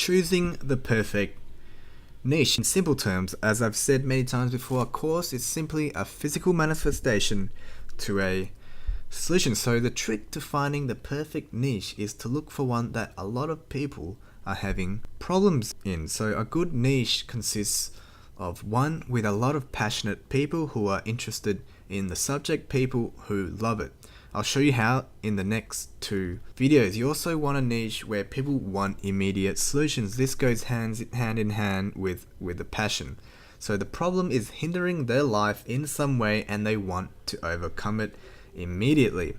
choosing the perfect niche. In simple terms, as I've said many times before, a course is simply a physical manifestation to a solution. So the trick to finding the perfect niche is to look for one that a lot of people are having problems in. So a good niche consists of one with a lot of passionate people who are interested in the subject, people who love it. I'll show you how in the next two videos. You also want a niche where people want immediate solutions. This goes hand in hand with the passion. So the problem is hindering their life in some way and they want to overcome it immediately.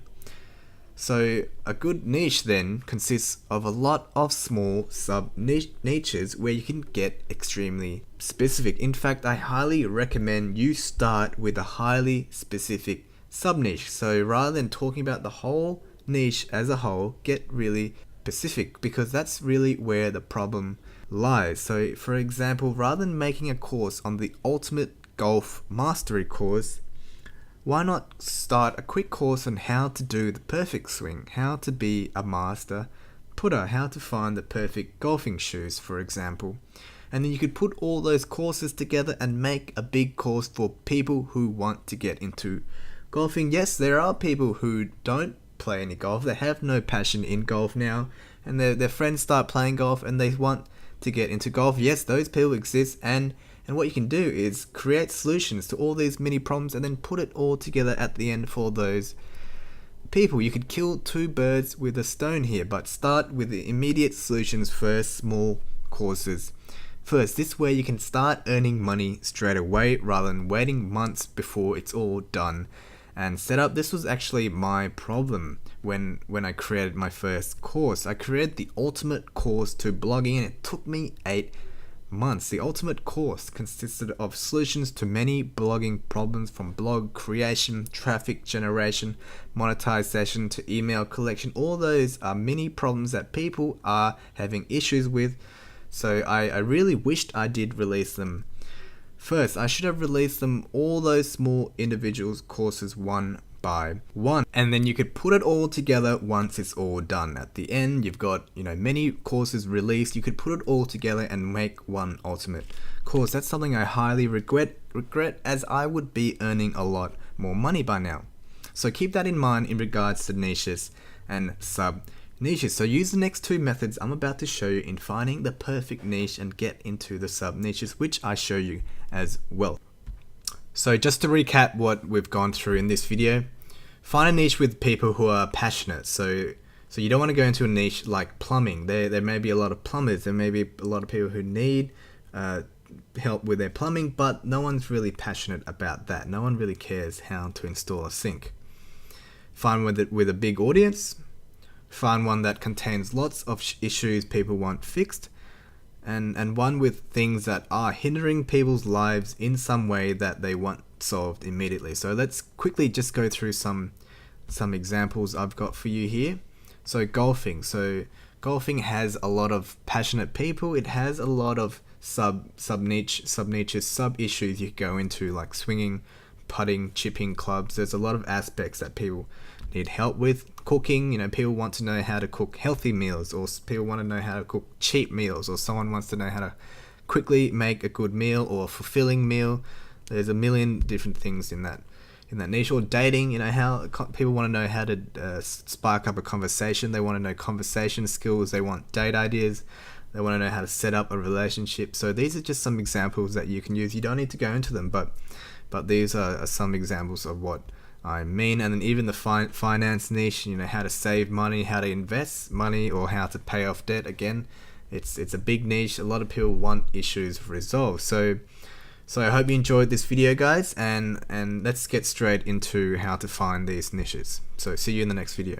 So a good niche then consists of a lot of small sub-niches where you can get extremely specific. In fact, I highly recommend you start with a highly specific sub-niche. So rather than talking about the whole niche as a whole, get really specific, because that's really where the problem lies. So for example, rather than making a course on the ultimate golf mastery course, why not start a quick course on how to do the perfect swing, how to be a master putter, how to find the perfect golfing shoes, for example. And then you could put all those courses together and make a big course for people who want to get into golfing. Yes, there are people who don't play any golf, they have no passion in golf now, and their friends start playing golf and they want to get into golf. Yes, those people exist, and what you can do is create solutions to all these mini problems and then put it all together at the end for those people. You could kill two birds with a stone here, but start with the immediate solutions first, small courses first. This way you can start earning money straight away rather than waiting months before it's all done and set up. This was actually my problem when I created my first course. I created the ultimate course to blogging and it took me 8 months. The ultimate course consisted of solutions to many blogging problems, from blog creation, traffic generation, monetization to email collection. All those are mini problems that people are having issues with. So I really wished I did release them first. I should have released them, all those small individuals courses, one by one, and then you could put it all together once it's all done. At the end, you've got many courses released. You could put it all together and make one ultimate course. That's something I highly regret, as I would be earning a lot more money by now. So keep that in mind in regards to niches and sub niches. So use the next two methods I'm about to show you in finding the perfect niche and get into the sub niches, which I show you as well. So just to recap what we've gone through in this video, find a niche with people who are passionate. So you don't want to go into a niche like plumbing. There may be a lot of plumbers, there may be a lot of people who need help with their plumbing, but no one's really passionate about that. No one really cares how to install a sink. Find one with a big audience. Find one that contains lots of issues people want fixed, and one with things that are hindering people's lives in some way that they want solved immediately. So let's quickly just go through some examples I've got for you here. So golfing. So golfing has a lot of passionate people. It has a lot of sub niches, sub issues you could go into, like swinging, putting, chipping clubs. There's a lot of aspects that people need help with. Cooking, people want to know how to cook healthy meals, or people want to know how to cook cheap meals, or someone wants to know how to quickly make a good meal or a fulfilling meal. There's a million different things in that niche. Or dating, how people want to know how to spark up a conversation. They want to know conversation skills. They want date ideas. They want to know how to set up a relationship. So these are just some examples that you can use. You don't need to go into them, but these are some examples of what I mean. And then even the finance niche, how to save money, how to invest money, or how to pay off debt. Again, it's a big niche. A lot of people want issues resolved. So I hope you enjoyed this video, guys, and let's get straight into how to find these niches. So see you in the next video.